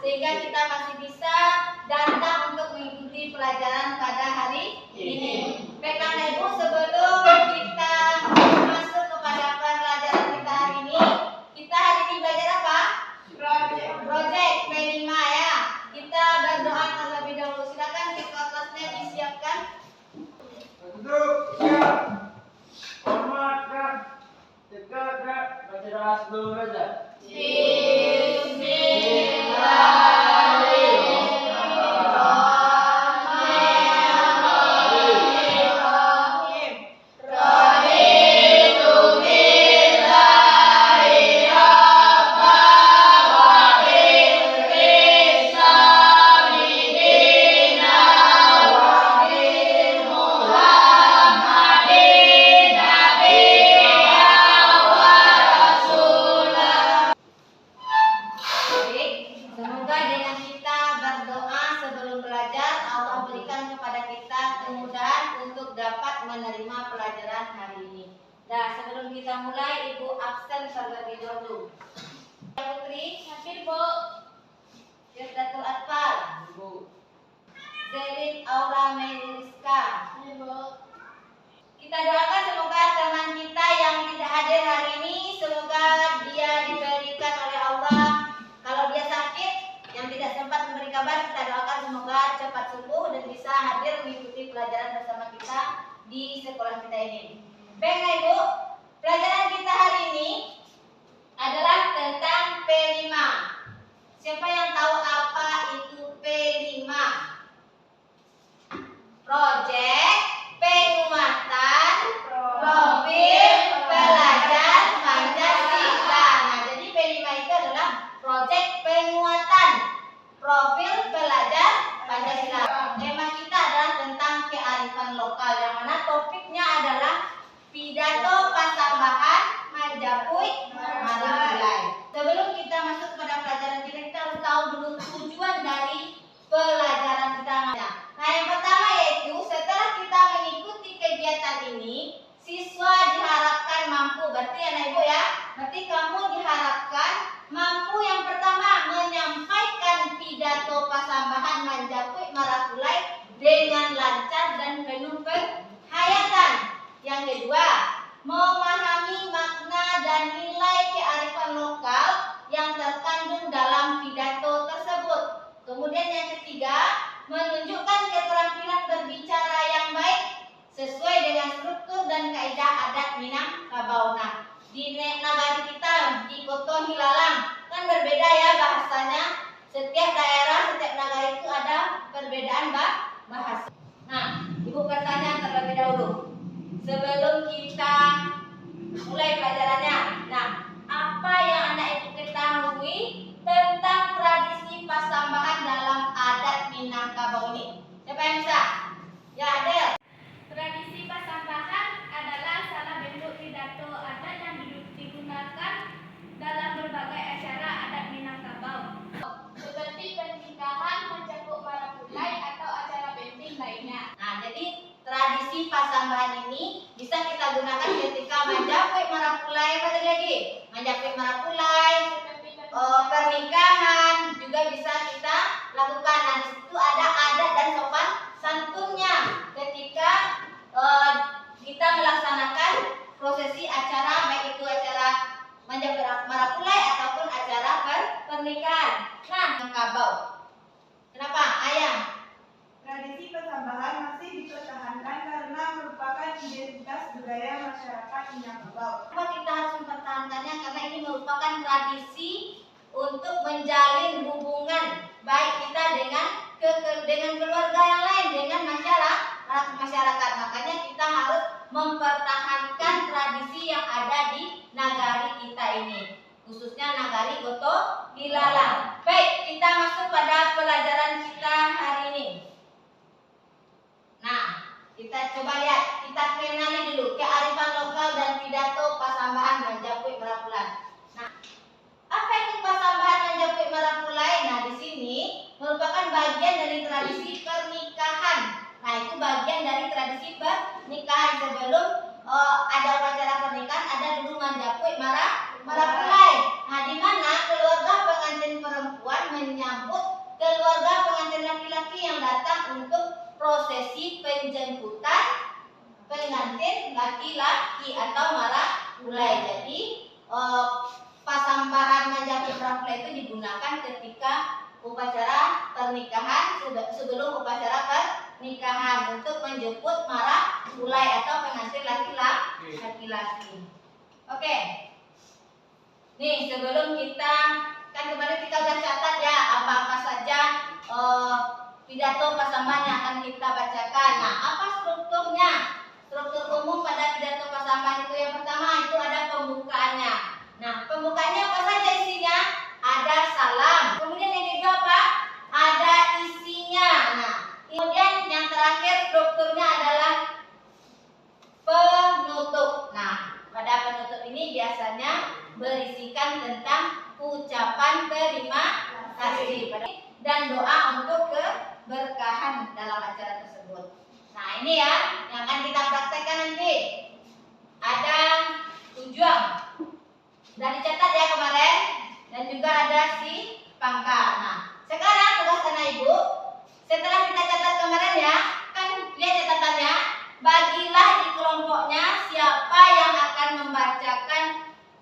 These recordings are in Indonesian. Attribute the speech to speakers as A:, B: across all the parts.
A: sehingga kita masih bisa datang untuk mengikuti pelajaran pada hari ini. Baik Bapak Ibu, sebelum kita masuk kepada pelajaran kita hari ini belajar apa? Project P5 ya. Kita berdoa terlebih dahulu. Silakan ketua kelasnya disiapkan.
B: Duduk, siap. Hormat, gerak. Tegak, gerak. Baca doa sebelum belajar.
A: Menerima pelajaran hari ini. Nah, sebelum kita mulai, Ibu absen terlebih dahulu. Putri, hadir Bu. Firdatul Atfal. Bu. Zelin Aura Meliska. Bu. Kita doakan semoga teman kita yang tidak hadir hari ini, semoga dia diberikan oleh Allah. Kalau dia sakit, yang tidak sempat memberi kabar, kita doakan semoga cepat sembuh dan bisa hadir mengikuti pelajaran bersama kita di sekolah kita ini. Baik Ibu, pelajaran kita hari ini adalah tentang P5. Siapa yang tahu apa itu P5? Project Penguatan Profil Pelajar Pancasila. Nah, jadi P5 itu adalah Project Penguatan Profil Pelajar Pancasila. Tema kita adalah tentang kearifan lokal, yang mana topiknya adalah pidato pasambahan Majapahit Marapulai. Sebelum kita masuk kepada pelajaran kita harus tahu dulu tujuan dari pelajaran kita. Nah, yang pertama yaitu setelah kita mengikuti kegiatan ini, siswa diharapkan mampu. Berarti anak Ibu ya, berarti kamu diharapkan mampu yang pertama menyampaikan pidato pasambahan Majapahit Marapulai dengan lancar dan penuh penghayatan. Yang kedua, memahami makna dan nilai kearifan lokal yang terkandung dalam pidato tersebut. Kemudian yang ketiga, menunjukkan keterampilan berbicara yang baik sesuai dengan struktur dan kaidah adat Minangkabau. Nah, di negara kita di Kota Hilalang kan berbeda ya bahasanya. Setiap daerah, setiap negara itu ada perbedaan bahasa. Nah, Ibu pertanyaan terlebih dahulu sebelum kita mulai pelajarannya. Nah, apa yang Anda Ibu ketahui tentang tradisi pasambahan dalam adat Minangkabau ini? Siapa yang bisa? Ya, Adel.
C: Tradisi pasambahan adalah salah bentuk pidato adat yang digunakan dalam berbagai acara adat Minangkabau, seperti pernikahan, menjemput Marapulai atau acara penting lainnya.
A: Nah, jadi tradisi pasambahan ini bisa kita gunakan ketika Majapahit Marapulai, apa lagi? Majapahit Marapulai, pernikahan juga bisa kita lakukan. Nah, di situ ada adat dan sopan santunnya ketika kita melaksanakan prosesi acara, baik itu acara Majapahit Marapulai ataupun acara pernikahan. Nah, Minangkabau. Kenapa? Ayah.
D: Tradisi pasambahan masih dipertahankan karena merupakan identitas budaya masyarakat Minangkabau.
A: Kenapa kita harus mempertahankannya? Karena ini merupakan tradisi untuk menjalin hubungan baik kita dengan keluarga yang lain, dengan masyarakat. Makanya kita harus mempertahankan tradisi yang ada di nagari kita ini, khususnya nagari Kota Hilalang. Baik, kita masuk pada pelajaran kita hari ini. Nah, kita coba lihat, kita kenali dulu kearifan lokal dan pidato pasambahan Majapahit Marapulai. Nah, apa itu pasambahan Majapahit Marapulai? Nah, di sini merupakan bagian dari tradisi pernikahan. Nah, itu bagian dari tradisi pernikahan. Sebelum ada upacara pernikahan, ada dulu Majapahit Marapulai. Nah, di mana keluarga pengantin perempuan menyambut untuk prosesi penjemputan pengantin laki-laki atau mara mulai. Jadi pasambahan Majapahit Rampla itu digunakan ketika upacara pernikahan, sebelum upacara pernikahan untuk menjemput mara mulai atau pengantin laki-laki. Oke. Nih, sebelum kita kan kemarin kita udah catat ya apa-apa saja pidato pasambahan yang akan kita bacakan. Nah, apa strukturnya? Struktur umum pada pidato pasambahan itu yang pertama itu ada pembukaannya. Nah, pembukaannya apa saja isinya? Ada salam. Kemudian yang kedua apa? Ada isinya. Nah, kemudian yang terakhir strukturnya adalah penutup. Nah, pada penutup ini biasanya berisikan tentang ucapan terima kasih dan doa untuk keberkahan dalam acara tersebut. Nah, ini ya yang akan kita praktekkan nanti. Ada tujuan. Sudah dicatat ya kemarin, dan juga ada si pangka. Nah, sekarang tugas anak ibu, setelah kita catat kemarin ya, kan lihat catatannya, bagilah di kelompoknya siapa yang akan membacakan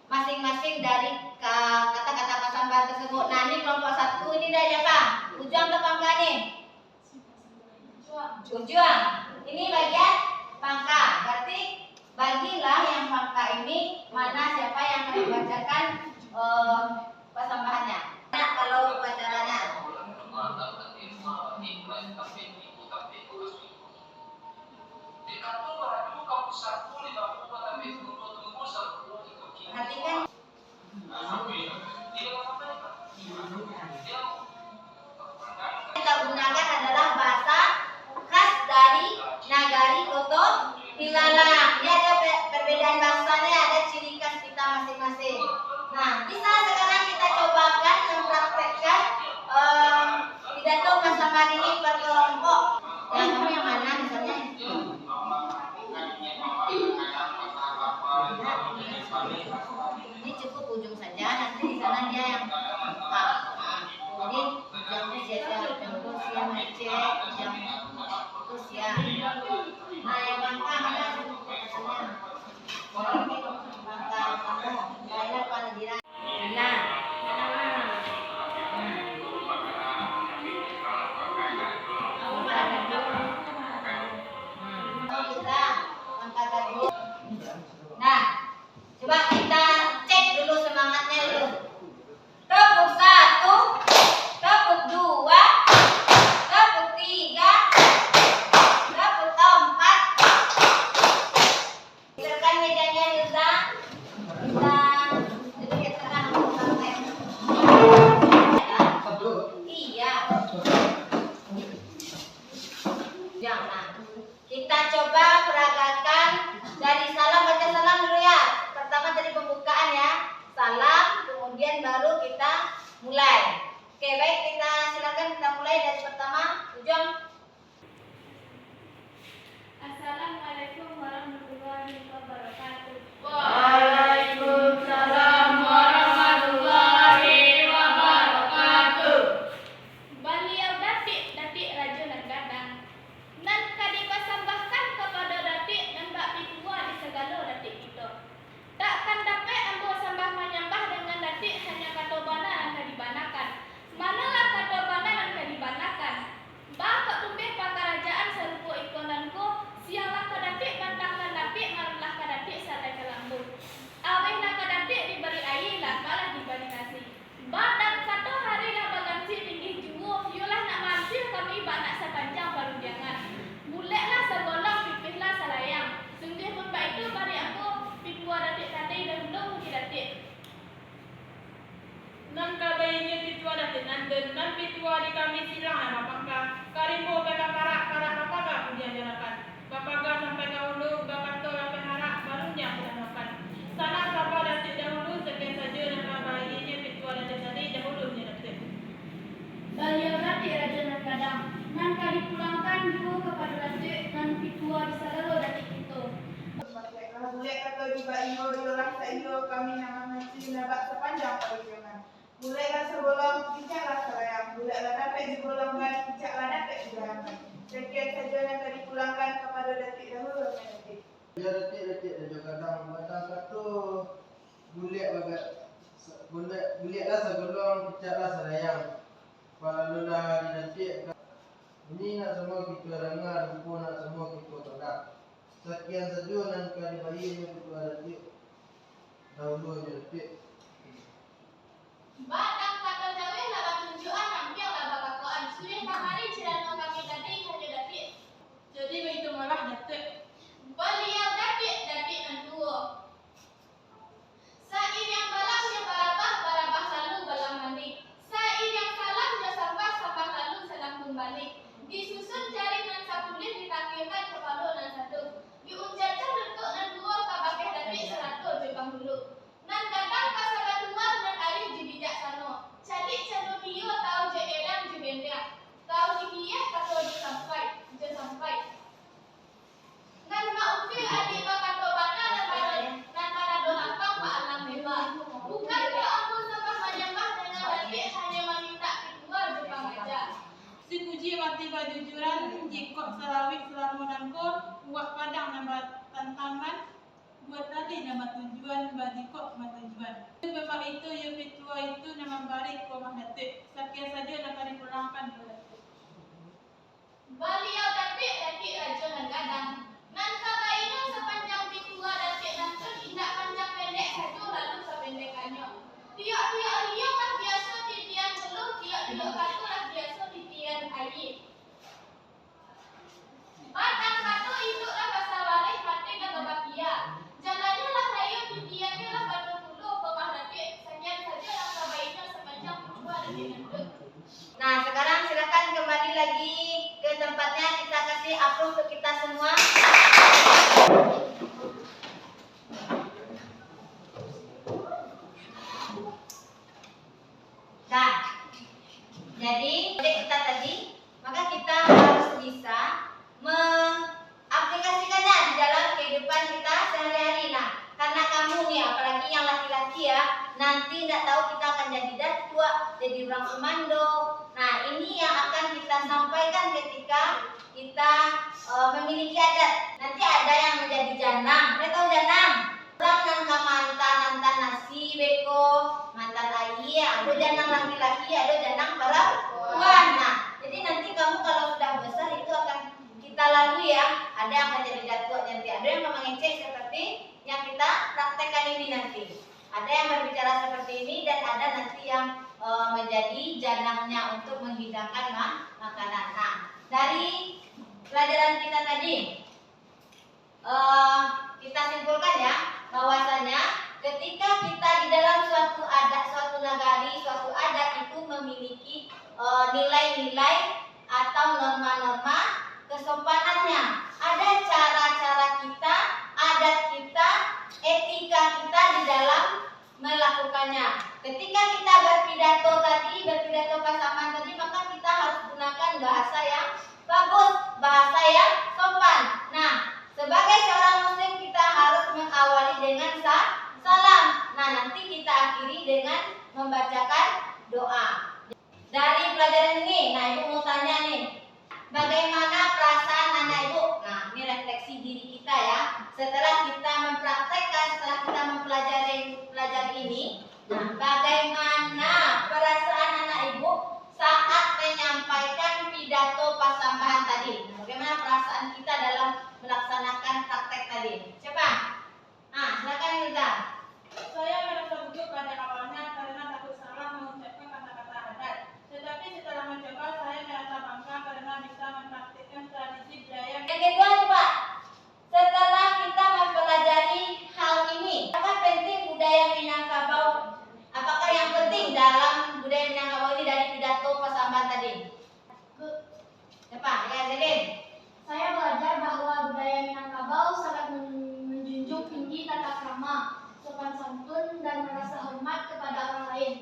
A: masing-masing dari kata-kata pasambahan tersebut. Nah, ini kelompok 1 ini dari apa? Ujang atau pangka nih? Ujang. Ini bagian pangka. Berarti bagilah yang pangka ini mana siapa yang akan membacakan pasambahannya. Nah, kalau upacaranya. Perhatikan. Kita gunakan adalah bahasa khas dari Nagari Koto Hilalang. Dia ada perbedaan bahasanya, ada ciri khas kita masing-masing. Nah, bisa sekarang kita cobakan mempraktekkan pidato pasambahan ini per kelompok. Yang kamu yang mana misalnya? Ini cukup ujung saja, nanti di sana dia yang buka. Jadi ujungnya siapa? Contoh siapa ngecek, yang itu siapa? Nah, yang pangka mana biasanya? Pangka kamu, saya panadiran. Nah, nah, coba kita cek dulu semangatnya dulu. Tepuk 1, tepuk 2, tepuk 3, tepuk 4. Silakan mejanya Hilda. Kita duduk tengah sampai. Iya. Jangan. Kita coba peragakan dari salam, baca salam dulu ya. Pertama dari pembukaan ya. Salam, kemudian baru kita mulai. Oke, baik, kita silakan kita mulai dari pertama. Ujung.
C: Assalamualaikum warahmatullahi wabarakatuh.
B: Waalaikumsalam warahmatullahi wabarakatuh.
C: Beliau Datik Raja Gadang nan kadipasambahkan kepada Datik dan Mbak Pitua di segala Datik kita. Takkan dapat ambo sambah menyambah dengan Datik hanya kata bana dan kadibanakan. Manalah kata bana dan kadibanakan. Bapak tumpih pakarajaan serupa ikonanku, sianglah kadatik bantangkan Datik marulah kadatik satai kelambut. Awehlah kadatik diberi air lah malah diberi nasi. Badan kata hari yang bagansi tinggi juwo, yulah nak mampir kami banak sepanjang baru jangan. Muleklah segolong pipihlah salayang. Sungguh pun baik itu bari aku Pitua Datik tadi dan belum mungkin Datik.
E: Nan kabayanya Pitua Datik nan Pitua di kami silang nama pangka. Karimbo beka karak papaga kemudian jalakan. Papaga sampai kahulu bakato lape harak barunya kenakan. Sana sapa Datik dahulu sekian saja dan kabayanya Pitua Datik tadi dahulu Datik.
C: Beliau Datik Raja Gadang nan kadipulangkan dulu kepada Datik nan Pitua di segala Datik itu.
D: Mulai kata juga iyo yolah saiyo kami nama nasi nabak sepanjang perjuangan. Mulailah sebelum kicaklah serayang. Mulailah dapat digolongkan kicaklah dapat digerakkan. Sekian saja yang tadi pulangkan kepada Datuk dahulu. Datuk.
F: Ya detik-detik dan juga kadang kata bulik bagai bulik lah segolong pecah lah sedayang. Kalau dah hari detik ini nak semua kita dengar, buku nak semua kita tengok. Sekian saja dan kali bayi yang kita detik dahulu detik.
C: Batang kata jauh lah tunjukan hampir lah bakakoan. Sudah kamari cerita kami tadi hanya Datuk.
E: Jadi begitu malah Datuk.
C: Beliau Datuk dan tua. Saat yang balang dia barabah lalu balang balik. Saat yang salah dia sampah lalu salam kembali. Disusun jaringan sapulir ditakirkan kepala dan satu. Diunjarkan bentuk dan dua kabakai Datuk seratus jepang dulu. Nan kadang pasabat luar dan arif di bijaksana. Cadik cano hiu tahu je elam je benda. Tahu dihiyah kata je sampai. Nan maufil adik kata bana nan pada dohapang pak alam hebat. Bukan dia aku sampai menyembah dengan Datuk hanya meminta keluar Jepang aja.
E: Si puji mati bajujuran jikok selawik selamunanku buat padang nama tantangan buat tadi nama tujuan bajikok nama tujuan. Bapak itu yang tua itu nama balik rumah Datuk. Sekian saja nak dipulangkan ke Datuk.
C: Beliau Datuk raja dan gadang. Nan kabainu sepanjang pitua Datuk nantun indak panjang pendek saja lalu sependekannya. Tiap-tiap dia kan biasa titian telur, tiap-tiap katu lah biasa titian air. Batang katu hiduplah bahasa waris mati dan babakia. Jalannya lah rayu titiannya lah batu puluh rumah Datuk. Sekian saja yang kabainu sepanjang pitua Datuk nantun.
A: Nah, sekarang silakan kembali lagi ke tempatnya. Kita kasih approve untuk kita semua. Nah, jadi proyek kita tadi, maka kita harus bisa mengaplikasikannya di dalam kehidupan kita sehari-hari. Nah, karena kamu nih, apalagi yang laki-laki ya, nanti nggak tahu kita akan jadi datua, jadi orang komando. Nah, ini yang akan kita sampaikan ketika kita memiliki adat. Nanti ada yang menjadi janang. Kita tahu janang? Orang yang mantan nasi beko, mantan ayi, ada janang laki-laki, ada janang perempuan. Nah, jadi nanti kamu kalau sudah besar itu akan kita lalui ya. Ada yang menjadi datua nanti, ada yang mengecek seperti yang kita praktekkan ini nanti. Ada yang berbicara seperti ini dan ada nanti yang menjadi janangnya untuk menghidangkan makanan. Nah, dari pelajaran kita tadi kita simpulkan ya bahwasanya ketika kita di dalam suatu adat, suatu nagari, suatu adat itu memiliki nilai-nilai atau norma-norma kesopanannya. Ada cara-cara kita, adat kita, etika kita di dalam melakukannya. Ketika kita berpidato pasangan tadi, maka kita harus gunakan bahasa yang bagus, bahasa yang sopan. Nah, sebagai seorang muslim kita harus mengawali dengan salam. Nah, nanti kita akhiri dengan membacakan doa. Dari pelajaran ini, nah ibu mau tanya nih, bagaimana perasaan anak ibu? Nah, ini refleksi diri kita ya. Setelah kita mempraktekkan, setelah kita mempelajari ini, nah, bagaimana perasaan anak ibu saat menyampaikan pidato pasambahan tadi? Bagaimana perasaan kita dalam melaksanakan praktek tadi? Siapa? Nah, silakan Ilza.
E: Saya merasa gugup pada awalnya karena takut salah mengucapkan kata-kata adat. Tetapi setelah mencoba, saya merasa bangga karena bisa mempraktikkan tradisi budaya.
A: Yang kedua coba, setelah kita mempelajari hal ini, apa penting budaya Minangkabau? Apakah yang penting dalam budaya Minangkabau ini dari pidato pasambahan tadi? Siapa? Ya, Zelin.
C: Saya belajar bahwa budaya Minangkabau sangat menjunjung tinggi tata krama, sopan santun, dan merasa hormat kepada orang lain.